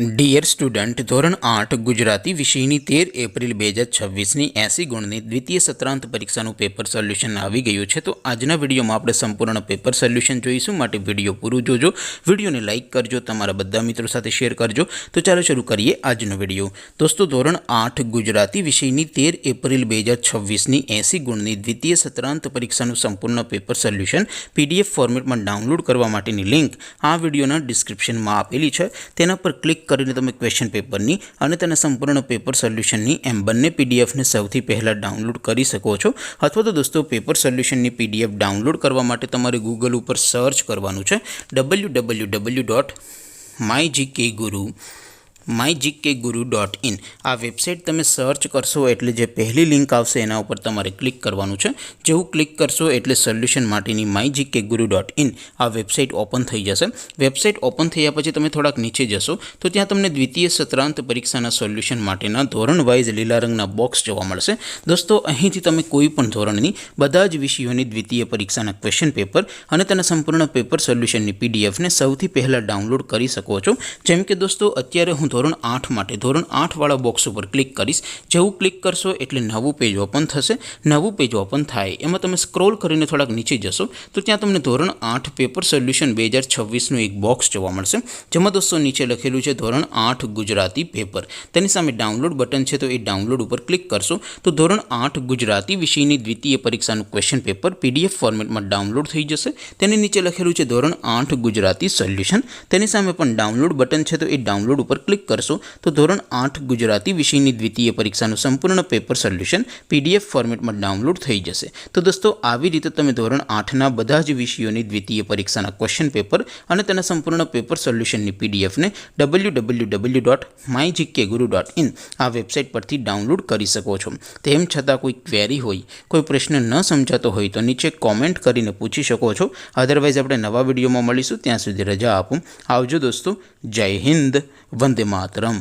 Dear student, ધોરણ 8 ગુજરાતી વિષયની 13 April 2026ની 80 ગુણની દ્વિતીય સત્રાંત પરીક્ષાનું પેપર સોલ્યુશન આવી ગયું છે। તો આજના વિડીયોમાં આપણે સંપૂર્ણ પેપર સોલ્યુશન જોઈશું, માટે વિડીયો પૂરું જોજો, વિડીયોને લાઇક કરજો, તમારા બધા મિત્રો સાથે શેર કરજો। તો ચાલો શરૂ કરીએ આજનો વિડીયો। દોસ્તો, ધોરણ 8 ગુજરાતી વિષયની 13 એપ્રિલ 2026ની 80 ગુણની દ્વિતીય સત્રાંત પરીક્ષાનું સંપૂર્ણ પેપર સોલ્યુશન PDF ફોર્મેટમાં ડાઉનલોડ કરવા માટેની લિંક આ વિડીયોના ડિસ્ક્રિપ્શનમાં આપેલી છે। તેના પર ક્લિક કરીને તમે ક્વેશ્ચન પેપરની અને તેના સંપૂર્ણ પેપર સોલ્યુશનની એમ બંને પીડીએફને સૌથી પહેલાં ડાઉનલોડ કરી શકો છો। અથવા તો દોસ્તો, પેપર સોલ્યુશનની પીડીએફ ડાઉનલોડ કરવા માટે તમારે ગૂગલ ઉપર સર્ચ કરવાનું છે www.mygkguru.in। આ વેબસાઇટ તમે સર્ચ કરશો એટલે જે પહેલી લિંક આવશે એના ઉપર તમારે ક્લિક કરવાનું છે। જેવું ક્લિક કરશો એટલે સોલ્યુશન માટેની mygkguru.in આ વેબસાઇટ ઓપન થઈ જશે। વેબસાઇટ ઓપન થયા પછી તમે થોડાક નીચે જશો તો ત્યાં તમને દ્વિતીય સત્રાંત પરીક્ષાના સોલ્યુશન માટેના ધોરણ વાઇઝ લીલા રંગના બોક્સ જોવા મળશે। દોસ્તો, અહીંથી તમે કોઈ પણ ધોરણની બધા જ વિષયોની દ્વિતીય પરીક્ષાના ક્વેશ્ચન પેપર અને તેના સંપૂર્ણ પેપર સોલ્યુશનની પીડીએફને સૌથી પહેલાં ડાઉનલોડ કરી શકો છો। જેમ કે દોસ્તો, અત્યારે હું ધોરણ 8 માટે ધોરણ 8 વાળા બોક્સ ઉપર ક્લિક કરીશ। જેવું ક્લિક કરશો એટલે નવું પેજ ઓપન થશે। નવું પેજ ઓપન થાય એમાં તમે સ્ક્રોલ કરીને થોડાક નીચે જશો તો ત્યાં તમને ધોરણ 8 પેપર સોલ્યુશન 2026નું એક બોક્સ જોવા મળશે, જેમાં દોસ્તો નીચે લખેલું છે ધોરણ 8 ગુજરાતી પેપર। તેની સામે ડાઉનલોડ બટન છે, તો એ ડાઉનલોડ ઉપર ક્લિક કરશો તો ધોરણ 8 ગુજરાતી વિષયની દ્વિતીય પરીક્ષાનું ક્વેશ્ચન પેપર PDF ફોર્મેટમાં ડાઉનલોડ થઈ જશે। તેની નીચે લખેલું છે ધોરણ 8 ગુજરાતી સોલ્યુશન। તેની સામે પણ ડાઉનલોડ બટન છે, તો એ ડાઉનલોડ ઉપર ક્લિક કરશો તો ધોરણ 8 ગુજરાતી વિષયની દ્વિતીય પરીક્ષાનું સંપૂર્ણ પેપર સોલ્યુશન PDF ફોર્મેટમાં ડાઉનલોડ થઈ જશે। તો દોસ્તો, આવી રીતે તમે ધોરણ 8ના બધા જ વિષયોની દ્વિતીય પરીક્ષાના ક્વેશ્ચન પેપર અને તેના સંપૂર્ણ પેપર સોલ્યુશનની પીડીએફને www.mygkguru.in આ વેબસાઇટ પરથી ડાઉનલોડ કરી શકો છો। તેમ છતાં કોઈ ક્વેરી હોય, કોઈ પ્રશ્ન ન સમજાતો હોય તો નીચે કોમેન્ટ કરીને પૂછી શકો છો। અધરવાઇઝ આપણે નવા વિડીયોમાં મળીશું, ત્યાં સુધી રજા આપો। આવજો દોસ્તો, જય હિન્દ, વંદે માતરમ।